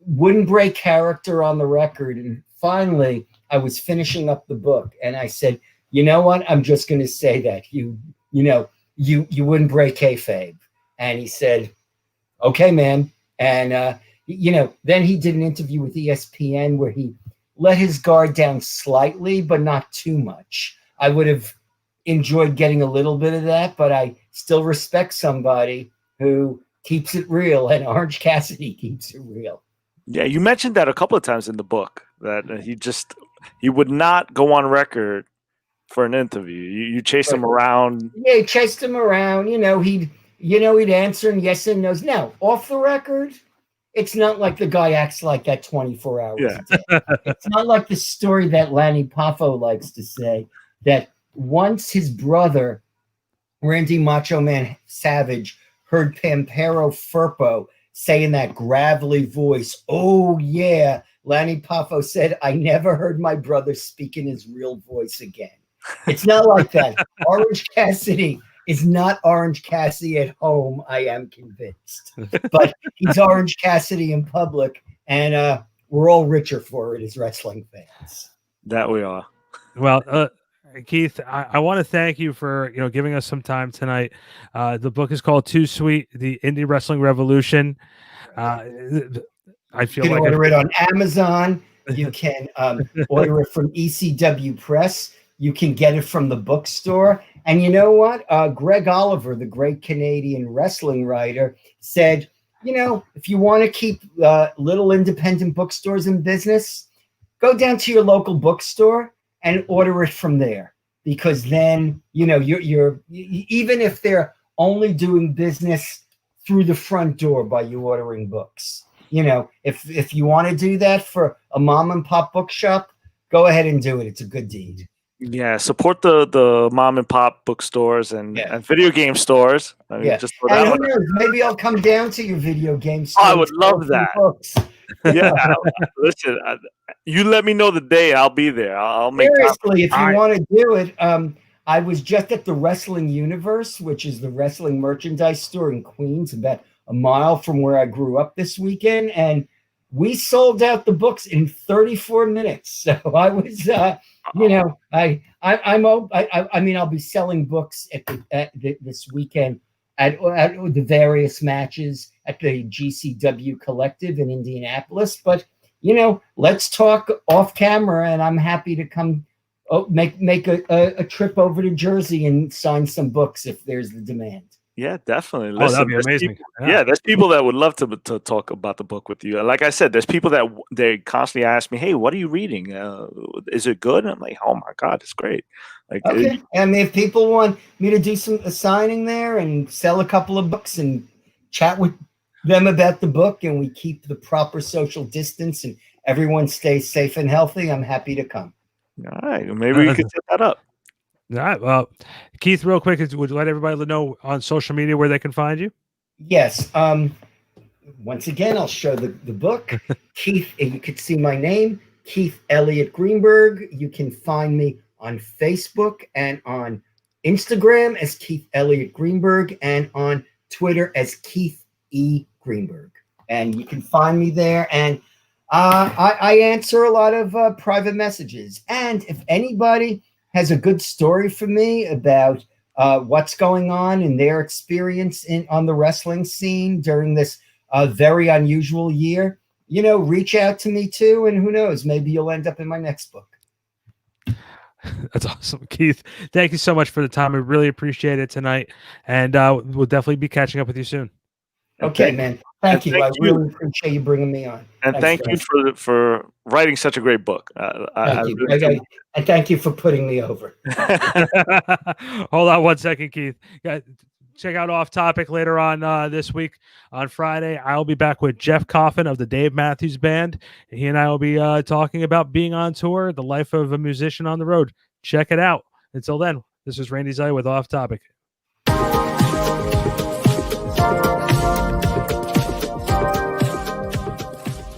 wouldn't break character on the record. And finally, I was finishing up the book and I said, you know what? I'm just going to say that you wouldn't break kayfabe. And he said, okay, man. And, then he did an interview with ESPN where he let his guard down slightly, but not too much. I would have enjoyed getting a little bit of that, but I still respect somebody who keeps it real, and Orange Cassidy keeps it real. Yeah, you mentioned that a couple of times in the book, that he just he would not go on record for an interview. You chased him around. Yeah, he chased him around. He'd answer in yes and no's. Now, off the record, it's not like the guy acts like that 24 hours a day. It's not like the story that Lanny Poffo likes to say, that once his brother, Randy Macho Man Savage, heard Pampero Firpo say in that gravelly voice, "Oh yeah," Lanny Poffo said, "I never heard my brother speak in his real voice again." It's not like that. Orange Cassidy is not Orange Cassidy at home, I am convinced. But he's Orange Cassidy in public, and we're all richer for it as wrestling fans. That we are. Well, Keith, I want to thank you for giving us some time tonight. The book is called Too Sweet: The Indie Wrestling Revolution. I feel you can like order it on Amazon. You can order it from ECW Press. You can get it from the bookstore. And you know what? Greg Oliver, the great Canadian wrestling writer, said, if you want to keep little independent bookstores in business, go down to your local bookstore and order it from there. Because then, you're even if they're only doing business through the front door by you ordering books, if you want to do that for a mom and pop bookshop, go ahead and do it. It's a good deed. Yeah, support the mom and pop bookstores and video game stores. I mean, just and who knows? Maybe I'll come down to your video game store. I would love that. Yeah, listen, you let me know the day, I'll be there. I'll make seriously if you want to do it. I was just at the Wrestling Universe, which is the wrestling merchandise store in Queens, about a mile from where I grew up this weekend, and we sold out the books in 34 minutes. So I was, I'll be selling books this weekend at the various matches at the GCW Collective in Indianapolis. But let's talk off camera, and I'm happy to come make a trip over to Jersey and sign some books if there's the demand. Yeah, definitely. Listen, that'd be amazing. There's people that would love to talk about the book with you. Like I said, there's people that they constantly ask me, "Hey, what are you reading? Is it good?" And I'm like, "Oh my God, it's great!" Like, okay. I mean, if people want me to do a signing there and sell a couple of books and chat with them about the book, and we keep the proper social distance and everyone stays safe and healthy, I'm happy to come. All right, maybe we could set that up. All right. Well, Keith, real quick, would you let everybody know on social media where they can find you? Yes. Once again, I'll show the book. Keith, you could see my name, Keith Elliot Greenberg. You can find me on Facebook and on Instagram as Keith Elliot Greenberg and on Twitter as Keith E. Greenberg. And you can find me there. And I answer a lot of private messages. And if anybody has a good story for me about what's going on in their experience on the wrestling scene during this very unusual year, reach out to me too. And who knows, maybe you'll end up in my next book. That's awesome, Keith. Thank you so much for the time. We really appreciate it tonight. And we'll definitely be catching up with you soon. Okay, man. Thank you. I really appreciate you bringing me on. And thank you for writing such a great book. Thank you. And thank you for putting me over. Hold on one second, Keith. Check out Off Topic later on this week on Friday. I'll be back with Jeff Coffin of the Dave Matthews Band. He and I will be talking about being on tour, the life of a musician on the road. Check it out. Until then, this is Randy Zellea with Off Topic.